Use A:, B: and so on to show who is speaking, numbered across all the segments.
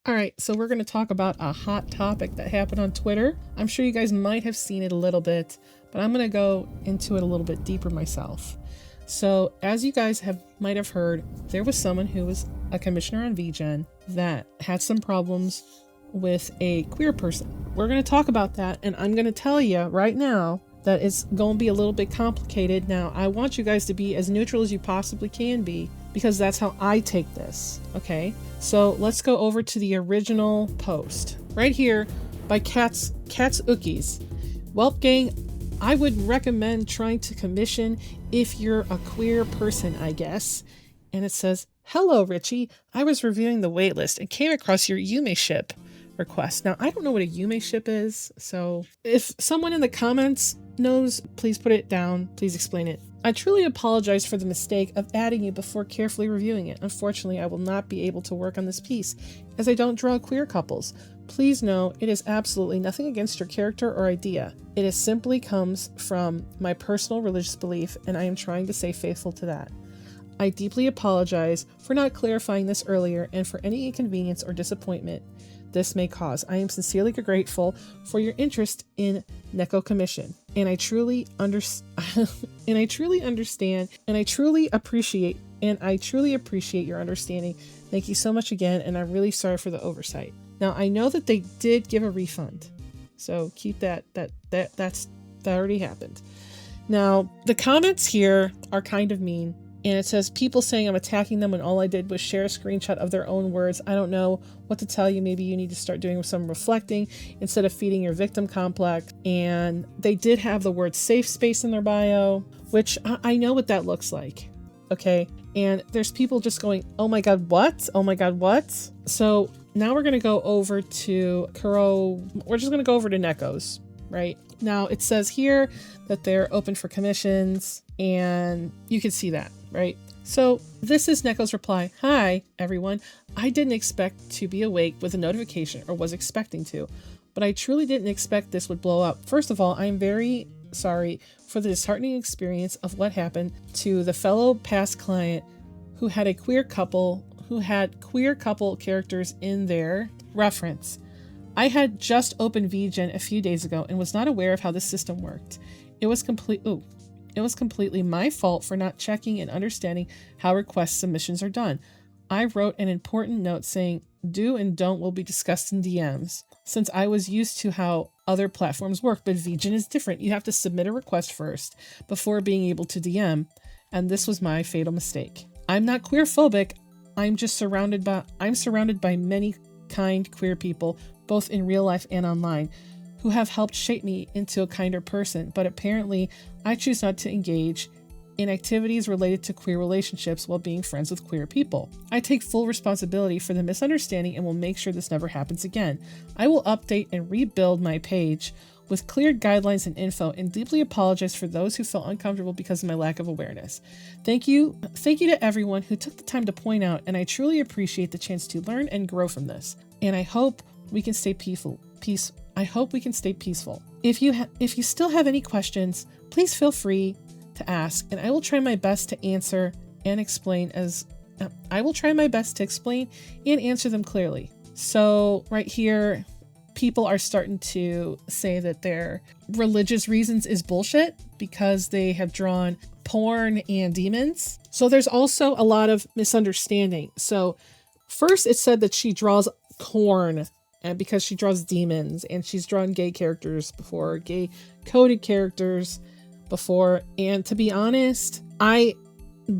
A: All right, so we're going to talk about a hot topic that happened on Twitter. I'm sure you guys might have seen it a little bit, but I'm going to go into it a little bit deeper myself. So, as you guys might have heard, there was someone who was a commissioner on vgen that had some problems with a queer person. We're going to talk about that, and I'm going to tell you right now that it's going to be a little bit complicated. Now, I want you guys to be as neutral as you possibly can be, because that's how I take this, okay? So let's go over to the original post right here by Cats Ookies. Well, gang, I would recommend trying to commission if you're a queer person, I guess. And it says, "Hello, Richie. I was reviewing the waitlist and came across your Yume ship request." Now, I don't know what a Yume ship is, so if someone in the comments knows, please put it down. Please explain it. "I truly apologize for the mistake of adding you before carefully reviewing it. Unfortunately, I will not be able to work on this piece, as I don't draw queer couples. Please know it is absolutely nothing against your character or idea. It is simply comes from my personal religious belief, and I am trying to stay faithful to that. I deeply apologize for not clarifying this earlier and for any inconvenience or disappointment this may cause. I am sincerely grateful for your interest in Neko commission, and I truly understand, and I truly appreciate your understanding. Thank you so much again, and I'm really sorry for the oversight." Now, I know that they did give a refund, so keep that already happened. Now, the comments here are kind of mean. And it says, "People saying I'm attacking them when all I did was share a screenshot of their own words. I don't know what to tell you. Maybe you need to start doing some reflecting instead of feeding your victim complex." And they did have the word safe space in their bio, which I know what that looks like. Okay. And there's people just going, "Oh my God, what? Oh my God, what?" So now we're going to go over to Kuro. We're just going to go over to Neko's, right? Now it says here that they're open for commissions, and you can see that, right? So this is Neko's reply. "Hi, everyone. I didn't expect to be awake with a notification, or was expecting to, but I truly didn't expect this would blow up. First of all, I'm very sorry for the disheartening experience of what happened to the fellow past client who had queer couple characters in their reference. I had just opened vgen a few days ago and was not aware of how the system worked. It was completely my fault for not checking and understanding how request submissions are done. I wrote an important note saying do and don't will be discussed in DMs, since I was used to how other platforms work, but vgen is different. You have to submit a request first before being able to DM, and this was my fatal mistake. I'm not queer phobic. I'm surrounded by many kind queer people, both in real life and online, who have helped shape me into a kinder person, but apparently I choose not to engage in activities related to queer relationships while being friends with queer people. I take full responsibility for the misunderstanding and will make sure this never happens again. I will update and rebuild my page with clear guidelines and info, and deeply apologize for those who felt uncomfortable because of my lack of awareness. Thank you to everyone who took the time to point out, and I truly appreciate the chance to learn and grow from this. And I hope we can stay peaceful. If you still have any questions, please feel free to ask, and I will try my best to answer and explain and answer them clearly." So right here, people are starting to say that their religious reasons is bullshit because they have drawn porn and demons. So there's also a lot of misunderstanding. So first it said that she draws corn, and because she draws demons, and she's drawn gay characters before, gay coded characters before. And to be honest, I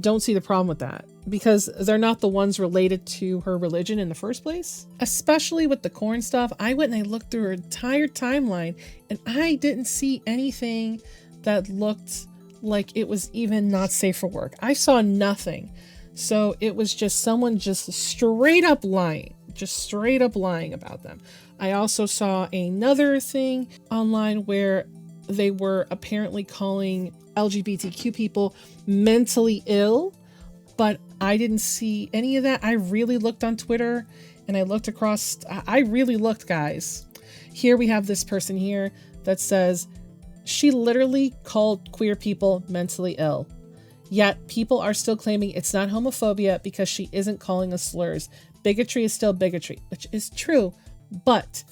A: don't see the problem with that, because they're not the ones related to her religion in the first place. Especially with the corn stuff, I went and I looked through her entire timeline, and I didn't see anything that looked like it was even not safe for work. I saw nothing. So it was just someone just straight up lying about them. I also saw another thing online where they were apparently calling LGBTQ people mentally ill, but I didn't see any of that. I really looked on Twitter, and I really looked, guys. Here we have this person here that says she literally called queer people mentally ill. Yet people are still claiming it's not homophobia because she isn't calling us slurs. bigotry is still bigotry, which is true. But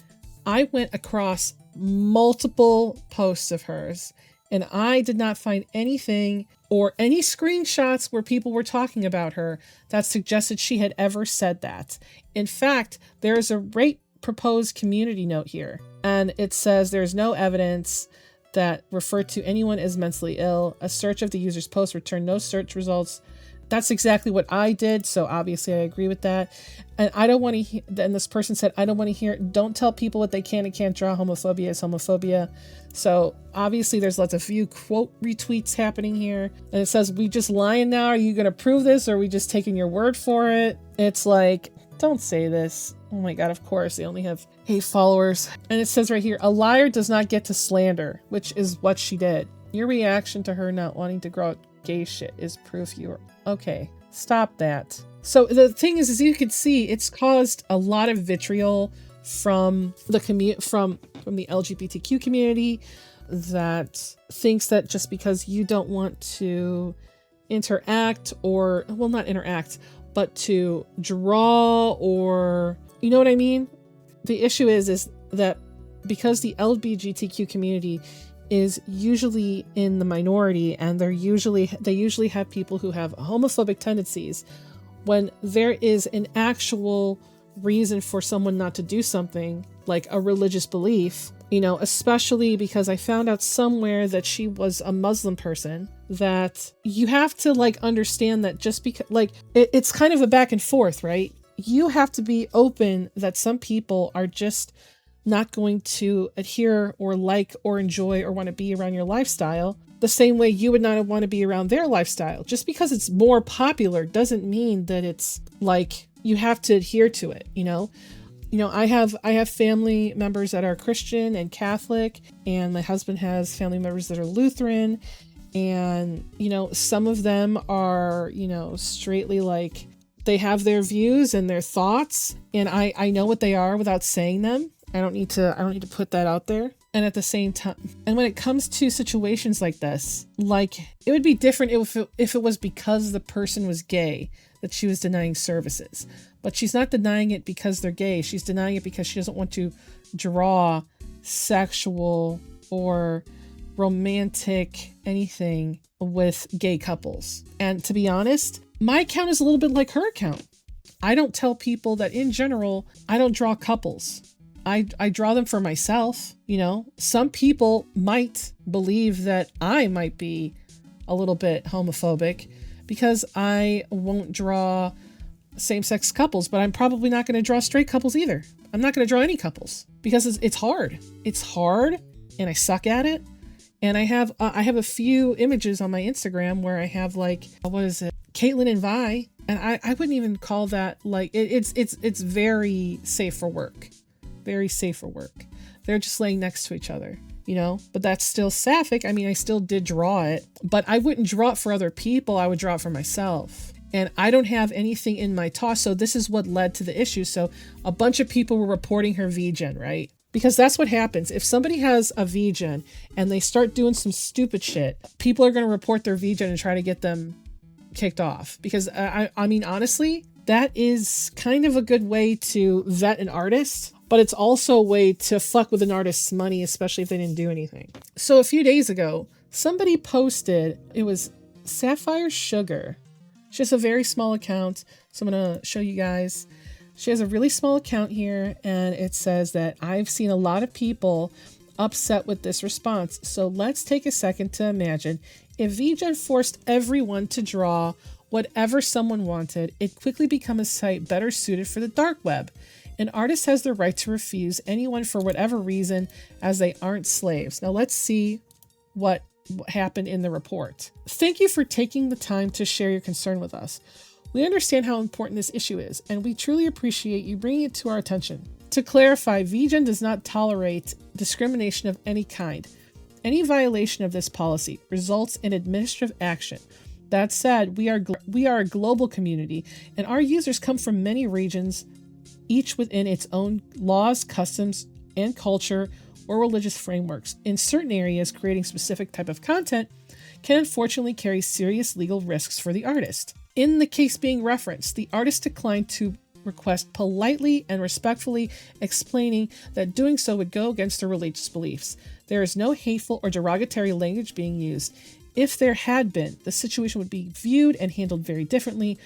A: I went across multiple posts of hers and I did not find anything or any screenshots where people were talking about her that suggested she had ever said that. In fact, there is a rate proposed community note here, and it says there's no evidence that referred to anyone as mentally ill. A search of the user's post returned no search results. That's exactly what I did, so obviously I agree with that. And I don't want to hear, and this person said, I don't want to hear, don't tell people what they can and can't draw. Homophobia is homophobia. So obviously there's lots of few quote retweets happening here. And it says, we just lying now? Are you going to prove this? Or are we just taking your word for it? It's like, don't say this. Oh my God, of course, they only have 8 followers. And it says right here, a liar does not get to slander, which is what she did. Your reaction to her not wanting to grow out gay shit is proof you were okay. Stop that. So the thing is, as you can see, it's caused a lot of vitriol from the from the LGBTQ community that thinks that just because you don't want to interact or, well, not interact, but to draw or, you know what I mean? The issue is that because the LGBTQ community is usually in the minority and they usually have people who have homophobic tendencies, when there is an actual reason for someone not to do something like a religious belief, you know, especially because I found out somewhere that she was a Muslim person, that you have to like understand that just because like it's kind of a back and forth, right? You have to be open that some people are just not going to adhere or like or enjoy or want to be around your lifestyle the same way you would not want to be around their lifestyle. Just because it's more popular doesn't mean that it's like you have to adhere to it, you know? I have family members that are Christian and Catholic, and my husband has family members that are Lutheran, and, you know, some of them are, you know, straightly like they have their views and their thoughts, and I know what they are without saying them. I don't need to put that out there. And at the same time, and when it comes to situations like this, like it would be different if it was because the person was gay that she was denying services. But she's not denying it because they're gay. She's denying it because she doesn't want to draw sexual or romantic anything with gay couples. And to be honest, my account is a little bit like her account. I don't tell people that in general, I don't draw couples. I draw them for myself. You know, some people might believe that I might be a little bit homophobic because I won't draw same-sex couples, but I'm probably not going to draw straight couples either. I'm not going to draw any couples because it's hard. It's hard and I suck at it. And I have a few images on my Instagram where I have like, what is it? Caitlin and Vi. And I wouldn't even call that like, it's very safe for work. Very safe for work. They're just laying next to each other, you know, but that's still sapphic. I mean, I still did draw it, but I wouldn't draw it for other people. I would draw it for myself. And I don't have anything in my toss. So this is what led to the issue. So a bunch of people were reporting her vgen, right? Because that's what happens. If somebody has a vgen and they start doing some stupid shit, people are going to report their vgen and try to get them kicked off. Because I mean, honestly, that is kind of a good way to vet an artist. But it's also a way to fuck with an artist's money, especially if they didn't do anything. So a few days ago, somebody posted, it was Sapphire Sugar. She has a very small account, so I'm going to show you guys. She has a really small account here, and it says that I've seen a lot of people upset with this response. So let's take a second to imagine if vgen forced everyone to draw whatever someone wanted, it'd quickly become a site better suited for the dark web. An artist has the right to refuse anyone for whatever reason, as they aren't slaves. Now let's see what happened in the report. Thank you for taking the time to share your concern with us. We understand how important this issue is, and we truly appreciate you bringing it to our attention. To clarify, vgen does not tolerate discrimination of any kind. Any violation of this policy results in administrative action. That said, we are a global community, and our users come from many regions, each within its own laws, customs, and culture or religious frameworks. In certain areas, creating specific type of content can unfortunately carry serious legal risks for the artist. In the case being referenced, the artist declined to request politely and respectfully explaining that doing so would go against their religious beliefs. There is no hateful or derogatory language being used. If there had been, the situation would be viewed and handled very differently.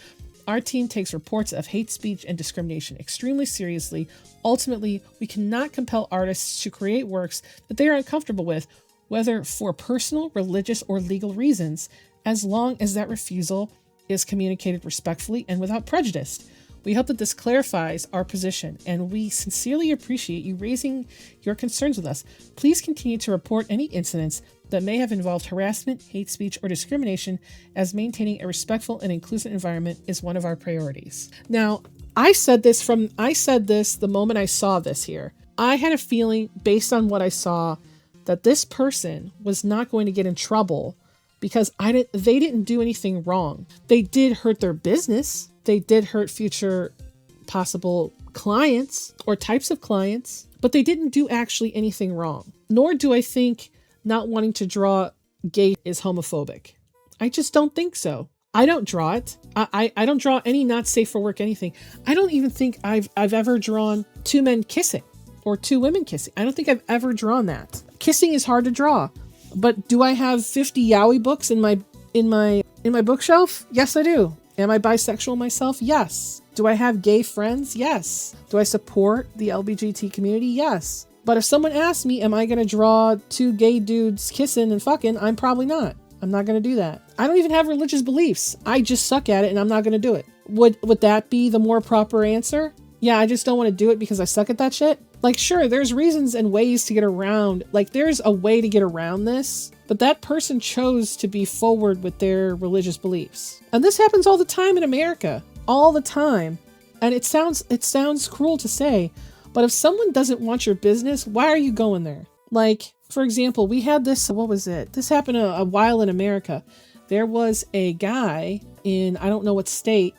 A: Our team takes reports of hate speech and discrimination extremely seriously. Ultimately, we cannot compel artists to create works that they are uncomfortable with, whether for personal, religious, or legal reasons, as long as that refusal is communicated respectfully and without prejudice. We hope that this clarifies our position, and we sincerely appreciate you raising your concerns with us. Please continue to report any incidents that may have involved harassment, hate speech, or discrimination, as maintaining a respectful and inclusive environment is one of our priorities. Now, I said this the moment I saw this here. I had a feeling, based on what I saw, that this person was not going to get in trouble because they didn't do anything wrong. They did hurt their business. They did hurt future possible clients or types of clients, but they didn't do actually anything wrong. Nor do I think not wanting to draw gay is homophobic. I just don't think so. I don't draw it. I don't draw any not safe for work anything. I don't even think I've ever drawn two men kissing or two women kissing. I don't think I've ever drawn that. Kissing is hard to draw. But do I have 50 yaoi books in my bookshelf? Yes, I do. Am I bisexual myself? Yes. Do I have gay friends? Yes. Do I support the LGBT community? Yes. But if someone asks me, am I going to draw two gay dudes kissing and fucking? I'm probably not. I'm not going to do that. I don't even have religious beliefs. I just suck at it and I'm not going to do it. Would that be the more proper answer? Yeah, I just don't want to do it because I suck at that shit. Like, sure, there's reasons and ways to get around. Like, there's a way to get around this. But that person chose to be forward with their religious beliefs. And this happens all the time in America. All the time. And it sounds cruel to say, but if someone doesn't want your business, why are you going there? Like, for example, we had this, what was it? This happened a while in America. There was a guy in, I don't know what state,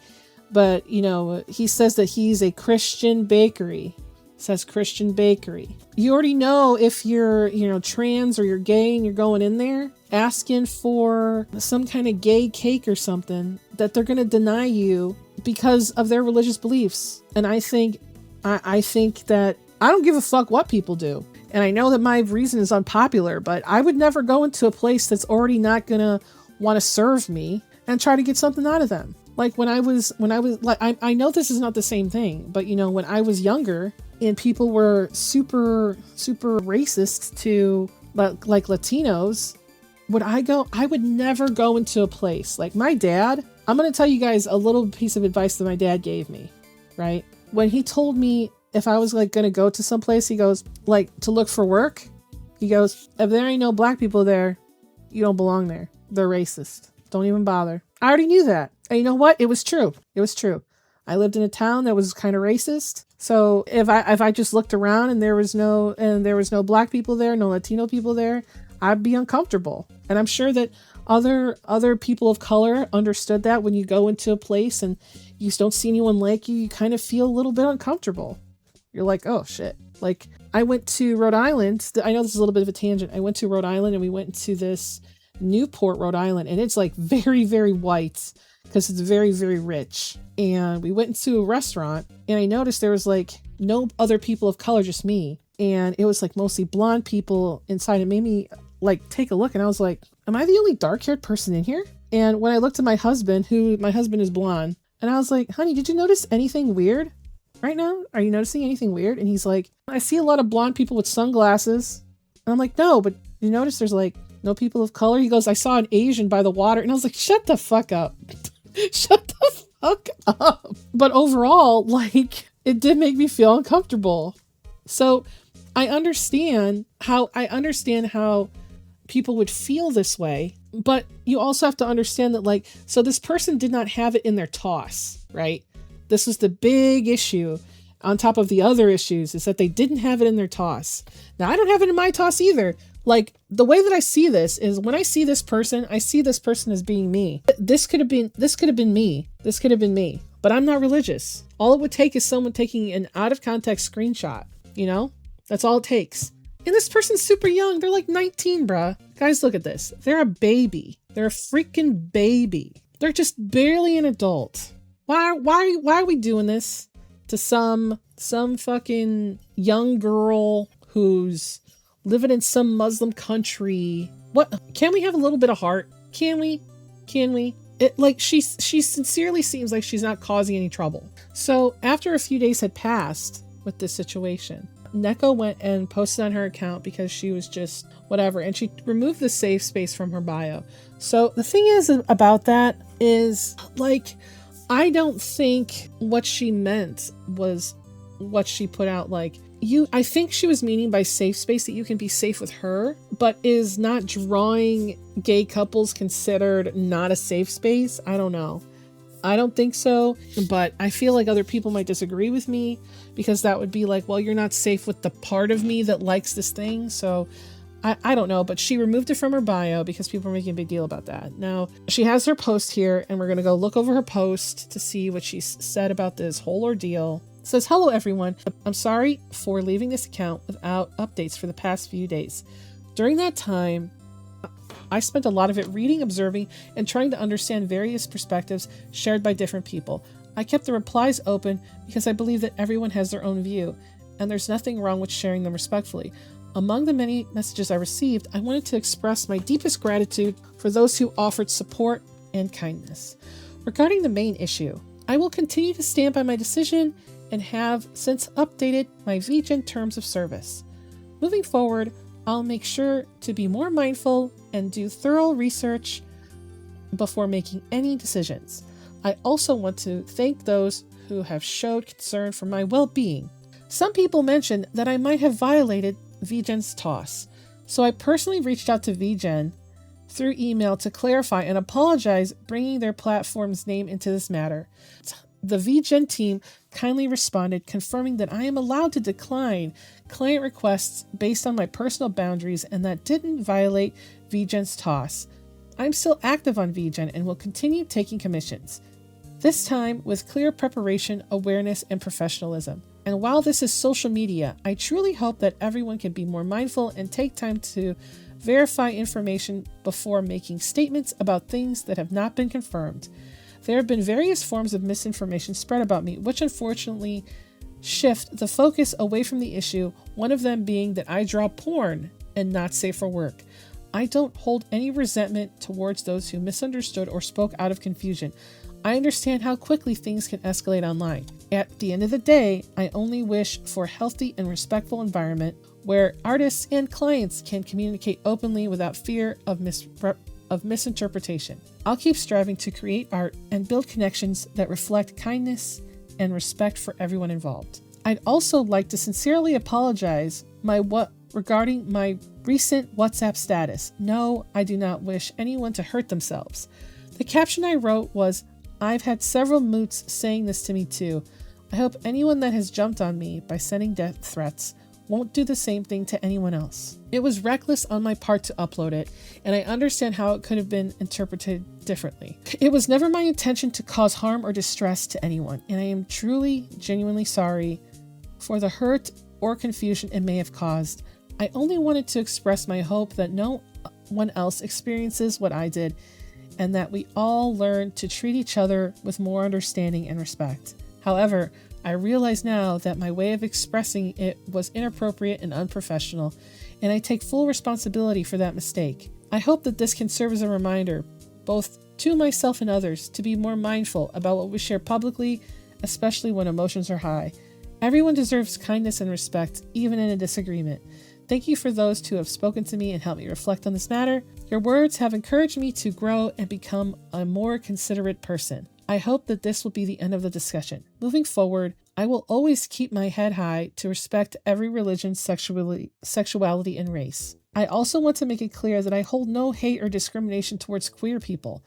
A: but, he says that he's a Christian bakery. Says Christian bakery. You already know if you're, trans or you're gay and you're going in there asking for some kind of gay cake or something, that they're going to deny you because of their religious beliefs. And I think that I don't give a fuck what people do. And I know that my reason is unpopular, but I would never go into a place that's already not going to want to serve me and try to get something out of them. Like when I was like, I know this is not the same thing, but when I was younger and people were super, super racist to like Latinos, I would never go into a place like my dad. I'm going to tell you guys a little piece of advice that my dad gave me, right? When he told me if I was like going to go to some place, he goes like to look for work. He goes, if there ain't no black people there, you don't belong there. They're racist. Don't even bother. I already knew that. And you know what? It was true. It was true. I lived in a town that was kind of racist. So if I just looked around and there was no black people there, no Latino people there, I'd be uncomfortable. And I'm sure that other people of color understood that when you go into a place and you don't see anyone like you, you kind of feel a little bit uncomfortable. You're like, oh shit. Like I went to Rhode Island. I know this is a little bit of a tangent. I went to Rhode Island and we went to this Newport, Rhode Island, and it's like very, very white because it's very, very rich. And we went into a restaurant and I noticed there was like no other people of color, just me. And it was like mostly blonde people inside. It made me like take a look and I was like, am I the only dark-haired person in here? And when I looked at my husband is blonde, and I was like, honey, did you notice anything weird right now? Are you noticing anything weird? And he's like, I see a lot of blonde people with sunglasses. And I'm like, no, but you notice there's like no people of color? He goes, I saw an Asian by the water. And I was like, shut the fuck up. Shut the fuck up. But overall, like, it did make me feel uncomfortable. So I understand how people would feel this way, but you also have to understand that, like, so this person did not have it in their toss, right? This was the big issue on top of the other issues, is that they didn't have it in their toss. Now, I don't have it in my toss either. Like, the way that I see this is when I see this person, I see this person as being me. This could have been me. This could have been me, but I'm not religious. All it would take is someone taking an out of context screenshot, That's all it takes. And this person's super young. They're like 19, bruh. Guys, look at this. They're a baby. They're a freaking baby. They're just barely an adult. Why are we doing this? to some fucking young girl who's living in some Muslim country. What? Can we have a little bit of heart? Can we? It, like, she sincerely seems like she's not causing any trouble. So after a few days had passed with this situation, Neko went and posted on her account because she was just whatever, and she removed the safe space from her bio. So the thing is about that is, like, I don't think what she meant was what she put out. Like, I think she was meaning by safe space that you can be safe with her, but is not drawing gay couples considered not a safe space? I don't know. I don't think so, but I feel like other people might disagree with me, because that would be like, well, you're not safe with the part of me that likes this thing. So I don't know, but she removed it from her bio because people are making a big deal about that. Now, she has her post here, and we're going to go look over her post to see what she said about this whole ordeal. It says, "Hello, everyone. I'm sorry for leaving this account without updates for the past few days. During that time, I spent a lot of it reading, observing, and trying to understand various perspectives shared by different people. I kept the replies open because I believe that everyone has their own view, and there's nothing wrong with sharing them respectfully. Among the many messages I received, I wanted to express my deepest gratitude for those who offered support and kindness. Regarding the main issue, I will continue to stand by my decision and have since updated my vgen terms of service. Moving forward, I'll make sure to be more mindful and do thorough research before making any decisions. I also want to thank those who have showed concern for my well-being. Some people mentioned that I might have violated vgen's toss, so I personally reached out to vgen through email to clarify and apologize, bringing their platform's name into this matter. The vgen team kindly responded, confirming that I am allowed to decline client requests based on my personal boundaries and that didn't violate vgen's toss. I'm still active on vgen and will continue taking commissions, this time with clear preparation, awareness, and professionalism. And while this is social media, I truly hope that everyone can be more mindful and take time to verify information before making statements about things that have not been confirmed. There have been various forms of misinformation spread about me, which unfortunately shift the focus away from the issue, one of them being that I draw porn and not safe for work. I don't hold any resentment towards those who misunderstood or spoke out of confusion. I understand how quickly things can escalate online. At the end of the day, I only wish for a healthy and respectful environment where artists and clients can communicate openly without fear of misinterpretation. I'll keep striving to create art and build connections that reflect kindness and respect for everyone involved. I'd also like to sincerely apologize regarding my recent WhatsApp status. No, I do not wish anyone to hurt themselves. The caption I wrote was, I've had several moots saying this to me too. I hope anyone that has jumped on me by sending death threats won't do the same thing to anyone else. It was reckless on my part to upload it, and I understand how it could have been interpreted differently. It was never my intention to cause harm or distress to anyone, and I am truly, genuinely sorry for the hurt or confusion it may have caused. I only wanted to express my hope that no one else experiences what I did, and that we all learn to treat each other with more understanding and respect. However, I realize now that my way of expressing it was inappropriate and unprofessional, and I take full responsibility for that mistake. I hope that this can serve as a reminder, both to myself and others, to be more mindful about what we share publicly, especially when emotions are high. Everyone deserves kindness and respect, even in a disagreement. Thank you for those who have spoken to me and helped me reflect on this matter. Your words have encouraged me to grow and become a more considerate person. I hope that this will be the end of the discussion. Moving forward, I will always keep my head high to respect every religion, sexuality, and race. I also want to make it clear that I hold no hate or discrimination towards queer people.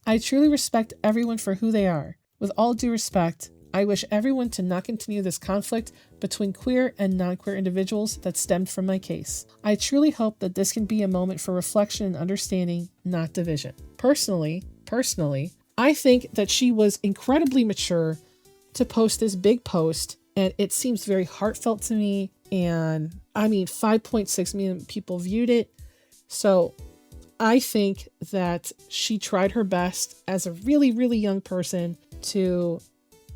A: I truly respect everyone for who they are. With all due respect, I wish everyone to not continue this conflict between queer and non-queer individuals that stemmed from my case. I truly hope that this can be a moment for reflection and understanding, not division. Personally, I think that she was incredibly mature to post this big post, and it seems very heartfelt to me. And I mean, 5.6 million people viewed it. So I think that she tried her best as a really, really young person to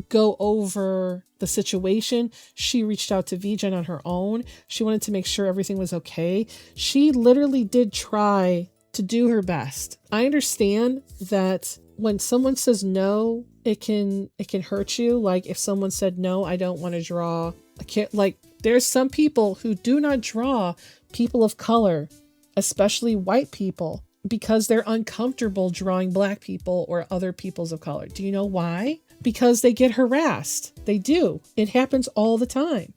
A: go over the situation. She reached out to vgen on her own. She wanted to make sure everything was okay. She literally did try to do her best. I understand that when someone says no, it can hurt you. Like if someone said, no, I don't want to draw. I can't, like there's some people who do not draw people of color, especially white people, because they're uncomfortable drawing black people or other peoples of color. Do you know why? Because they get harassed. They do. It happens all the time.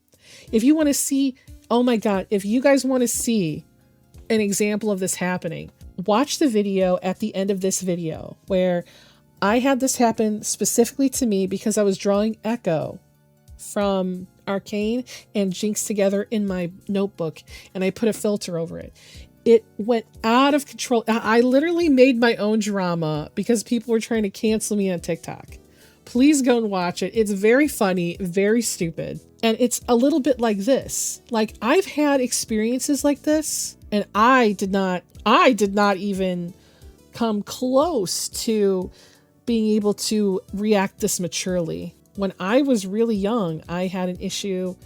A: If you want to see, oh my God, if you guys want to see an example of this happening, watch the video at the end of this video where I had this happen specifically to me because I was drawing Echo from Arcane and Jinx together in my notebook, and I put a filter over it. It went out of control. I literally made my own drama because people were trying to cancel me on TikTok. Please go and watch it. It's very funny, very stupid. And it's a little bit like this. Like I've had experiences like this, and I did not even come close to being able to react this maturely. When I was really young, I had an issue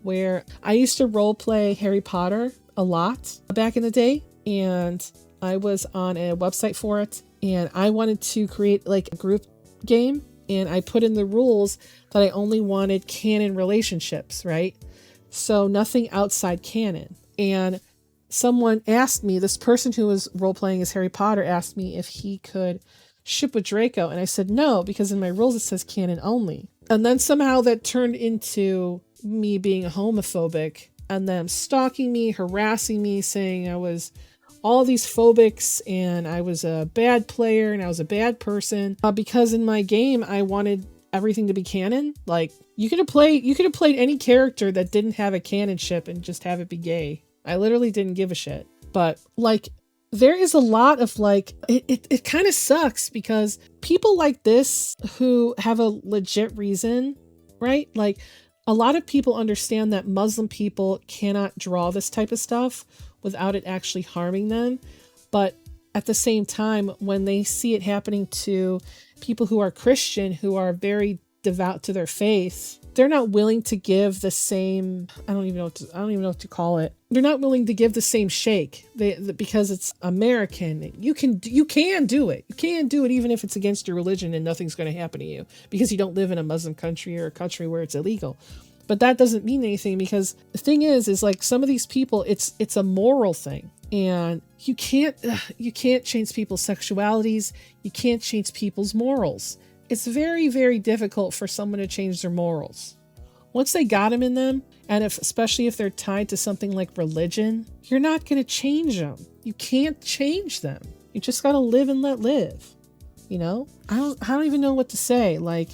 A: where I used to role play Harry Potter a lot back in the day, and I was on a website for it, and I wanted to create like a group game, and I put in the rules that I only wanted canon relationships, right? So nothing outside canon. And someone asked me, this person who was role playing as Harry Potter asked me if he could ship with Draco, and I said no, because in my rules it says canon only. And then somehow that turned into me being homophobic and them stalking me, harassing me, saying I was all these phobics and I was a bad player and I was a bad person because in my game I wanted everything to be canon. Like you could have played any character that didn't have a canon ship and just have it be gay. I literally didn't give a shit. But like there is a lot of like, it kind of sucks because people like this who have a legit reason, right? Like a lot of people understand that Muslim people cannot draw this type of stuff without it actually harming them. But at the same time, when they see it happening to people who are Christian, who are very devout to their faith, they're not willing to give the same, I don't even know what to call it. They're not willing to give the same shake because it's American. You can do it. You can do it even if it's against your religion and nothing's going to happen to you because you don't live in a Muslim country or a country where it's illegal. But that doesn't mean anything because the thing is like some of these people, it's a moral thing, and you can't change people's sexualities. You can't change people's morals. It's very, very difficult for someone to change their morals. Once they got them in them, and especially if they're tied to something like religion, you're not going to change them. You can't change them. You just got to live and let live. You know, I don't even know what to say. Like,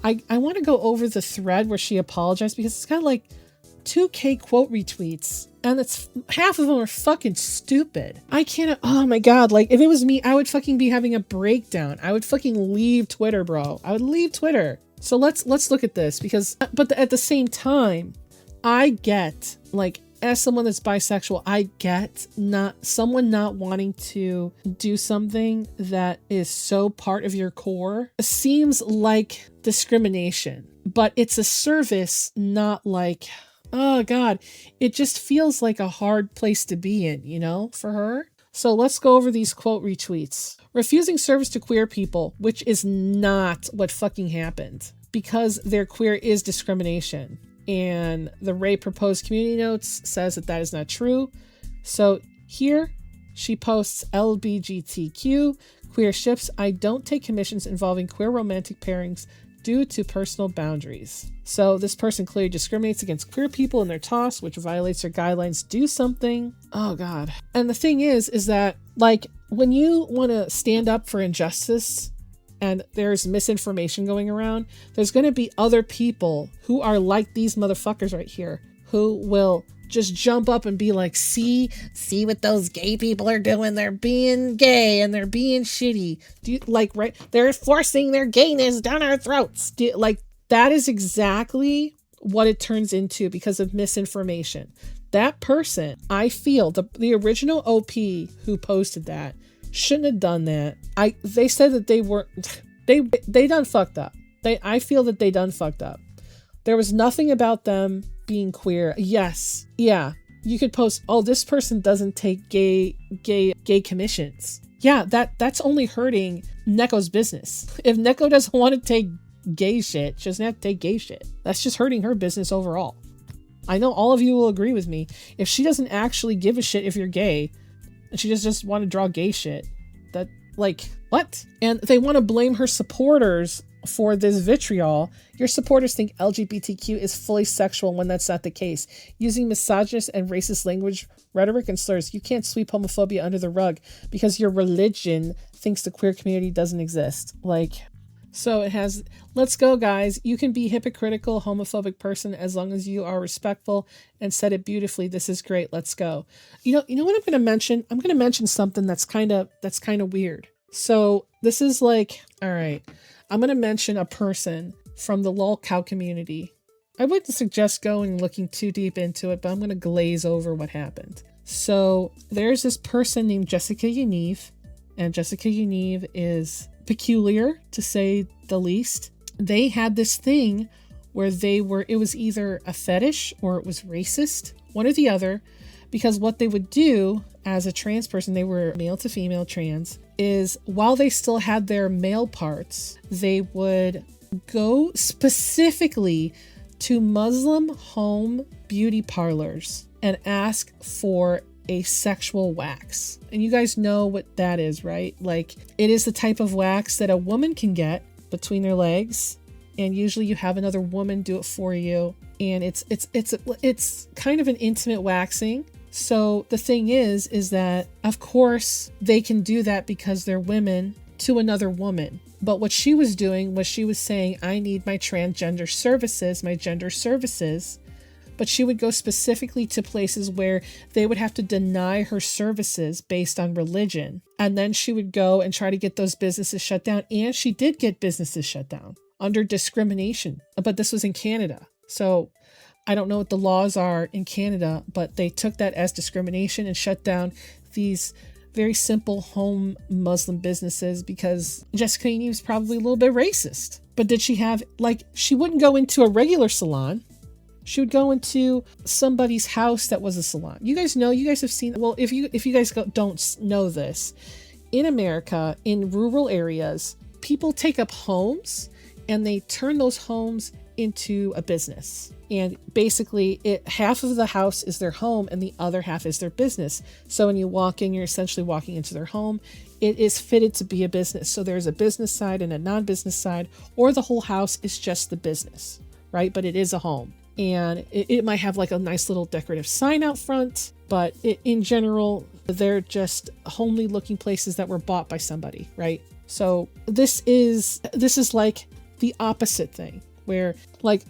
A: I want to go over the thread where she apologized because it's got like 2K quote retweets, and it's half of them are fucking stupid. I can't, oh my God. Like if it was me, I would fucking be having a breakdown. I would fucking leave Twitter, bro. I would leave Twitter. So let's look at this because, but at the same time, I get like, as someone that's bisexual, I get someone not wanting to do something that is so part of your core seems like discrimination, but it's a service, not like, oh God, it just feels like a hard place to be in, you know, for her. So let's go over these quote retweets. Refusing service to queer people, which is not what fucking happened, because they're queer is discrimination. And the Ray proposed community notes says that is not true. So here she posts LBGTQ queer ships. I don't take commissions involving queer romantic pairings due to personal boundaries. So this person clearly discriminates against queer people in their toss, which violates their guidelines. Do something. Oh God. And the thing is that like when you want to stand up for injustice and there's misinformation going around, there's going to be other people who are like these motherfuckers right here who will just jump up and be like, see what those gay people are doing. They're being gay and they're being shitty. Right? They're forcing their gayness down our throats. That is exactly what it turns into because of misinformation. That person, I feel, the original OP who posted that shouldn't have done that. They said that they done fucked up. I feel that they done fucked up. There was nothing about them being queer. Yes. Yeah. You could post, oh, this person doesn't take gay commissions. Yeah, that's only hurting Neko's business. If Neko doesn't want to take gay shit, she doesn't have to take gay shit. That's just hurting her business overall. I know all of you will agree with me. If she doesn't actually give a shit if you're gay, and she just want to draw gay shit, that, like, what? And they want to blame her supporters for this vitriol. Your supporters think LGBTQ is fully sexual when that's not the case. Using misogynist and racist language, rhetoric, and slurs, you can't sweep homophobia under the rug because your religion thinks the queer community doesn't exist. Like, so it has, let's go, guys. You can be hypocritical, homophobic person as long as you are respectful and said it beautifully. This is great. Let's go. You know what I'm going to mention? I'm going to mention something that's kind of weird. So this is like, all right, I'm going to mention a person from the lol cow community. I wouldn't suggest going and looking too deep into it, but I'm going to glaze over what happened. So there's this person named Jessica Yaniv, and Jessica Yaniv is peculiar, to say the least. They had this thing where it was either a fetish or it was racist, one or the other, because what they would do as a trans person, they were male to female trans, is while they still had their male parts, they would go specifically to Muslim home beauty parlors and ask for a sexual wax. And you guys know what that is, right? Like, it is the type of wax that a woman can get between their legs, and usually you have another woman do it for you, and it's kind of an intimate waxing. So the thing is that of course they can do that because they're women to another woman. But what she was doing was she was saying, I need my transgender services, my gender services. But she would go specifically to places where they would have to deny her services based on religion. And then she would go and try to get those businesses shut down. And she did get businesses shut down under discrimination. But this was in Canada. So I don't know what the laws are in Canada, but they took that as discrimination and shut down these very simple home Muslim businesses because Jessica Yaniv was probably a little bit racist. But did she have, like, she wouldn't go into a regular salon. She would go into somebody's house that was a salon. You guys have seen, well, if you guys don't know this, in America, in rural areas, people take up homes and they turn those homes into a business. And basically half of the house is their home and the other half is their business. So when you walk in, you're essentially walking into their home. It is fitted to be a business. So there's a business side and a non-business side, or the whole house is just the business, right? But it is a home. And it might have like a nice little decorative sign out front, but in general, they're just homely looking places that were bought by somebody, right? So this is like the opposite thing, where like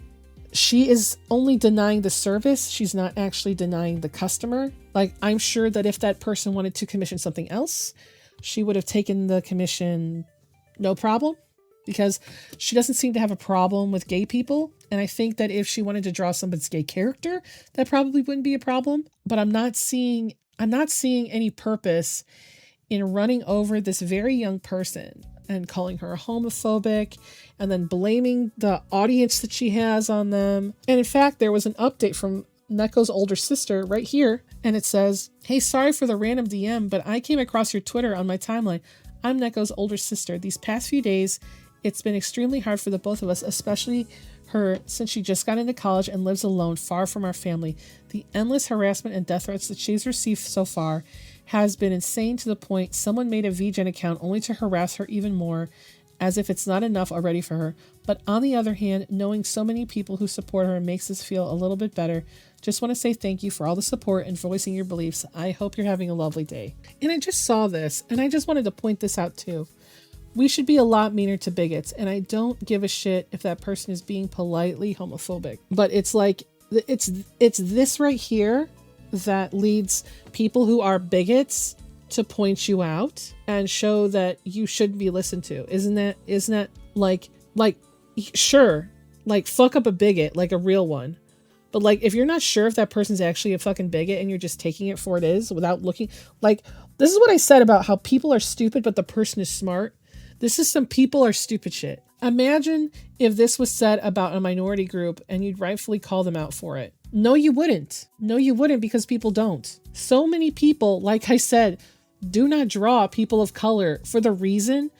A: she is only denying the service. She's not actually denying the customer. Like, I'm sure that if that person wanted to commission something else, she would have taken the commission, no problem, because she doesn't seem to have a problem with gay people. And I think that if she wanted to draw somebody's gay character, that probably wouldn't be a problem. But I'm not seeing any purpose in running over this very young person and calling her homophobic and then blaming the audience that she has on them. And in fact, there was an update from Neko's older sister right here. And it says, hey, sorry for the random DM, but I came across your Twitter on my timeline. I'm Neko's older sister. These past few days, it's been extremely hard for the both of us, especially her, since she just got into college and lives alone, far from our family. The endless harassment and death threats that she's received so far has been insane, to the point someone made a vgen account only to harass her even more, as if it's not enough already for her. But on the other hand, knowing so many people who support her makes us feel a little bit better. Just want to say thank you for all the support and voicing your beliefs. I hope you're having a lovely day. And I just saw this, and I just wanted to point this out too. We should be a lot meaner to bigots, and I don't give a shit if that person is being politely homophobic. But it's like, it's this right here that leads people who are bigots to point you out and show that you shouldn't be listened to. Isn't that like, sure, like, fuck up a bigot, like a real one. But like, if you're not sure if that person's actually a fucking bigot and you're just taking it for what it is without looking, like, this is what I said about how people are stupid, but the person is smart. This is some people are stupid shit. Imagine if this was said about a minority group and you'd rightfully call them out for it. No, you wouldn't. No, you wouldn't, because people don't. So many people, like I said, do not draw people of color for the reason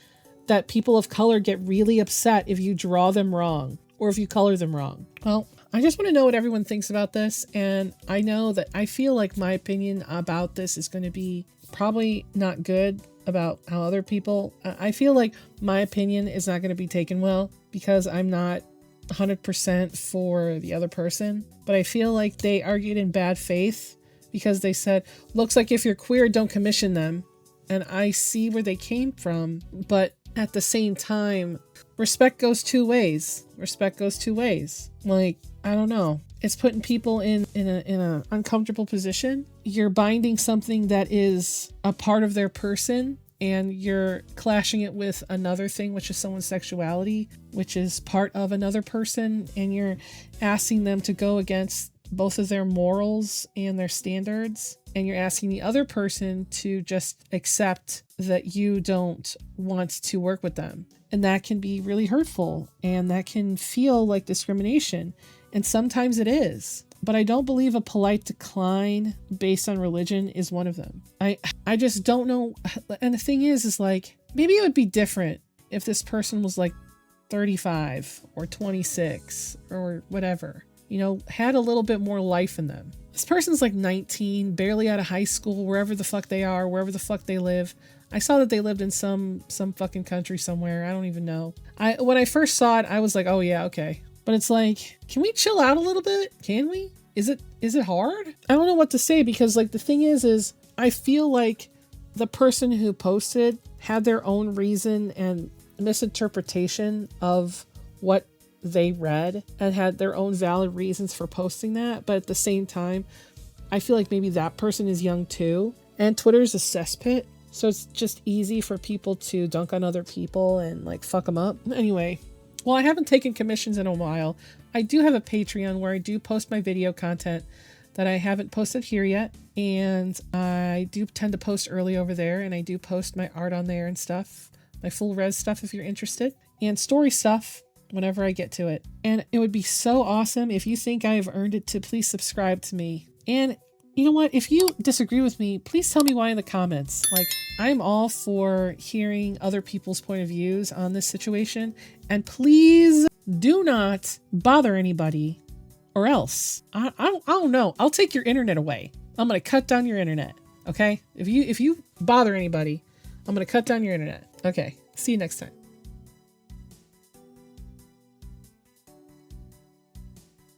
A: that people of color get really upset if you draw them wrong or if you color them wrong. Well, I just want to know what everyone thinks about this. And I know that I feel like my opinion about this is going to be probably not good about how other people, I feel like my opinion is not going to be taken well because I'm not 100% for the other person. But I feel like they argued in bad faith because they said, looks like if you're queer, don't commission them. And I see where they came from. But at the same time, respect goes two ways. Respect goes two ways. Like, I don't know. It's putting people in a uncomfortable position. You're binding something that is a part of their person and you're clashing it with another thing, which is someone's sexuality, which is part of another person. And you're asking them to go against both of their morals and their standards. And you're asking the other person to just accept that you don't want to work with them. And that can be really hurtful and that can feel like discrimination. And sometimes it is. But I don't believe a polite decline based on religion is one of them. I just don't know. And the thing is like, maybe it would be different if this person was like 35 or 26 or whatever, you know, had a little bit more life in them. This person's like 19, barely out of high school, wherever the fuck they are, wherever the fuck they live. I saw that they lived in some fucking country somewhere. I don't even know. When I first saw it, I was like, oh yeah, okay. But it's like, can we chill out a little bit? Can we? Is it hard? I don't know what to say because like the thing is I feel like the person who posted had their own reason and misinterpretation of what they read and had their own valid reasons for posting that. But at the same time, I feel like maybe that person is young too. And Twitter's a cesspit. So it's just easy for people to dunk on other people and like fuck them up. Anyway, well, I haven't taken commissions in a while. I do have a Patreon where I do post my video content that I haven't posted here yet. And I do tend to post early over there. And I do post my art on there and stuff. My full res stuff if you're interested. And story stuff whenever I get to it. And it would be so awesome if you think I have earned it to please subscribe to me. And you know what? If you disagree with me, please tell me why in the comments. Like, I'm all for hearing other people's point of views on this situation. And please do not bother anybody or else. I don't know. I'll take your internet away. I'm going to cut down your internet. Okay? If you bother anybody, I'm going to cut down your internet. Okay. See you next time.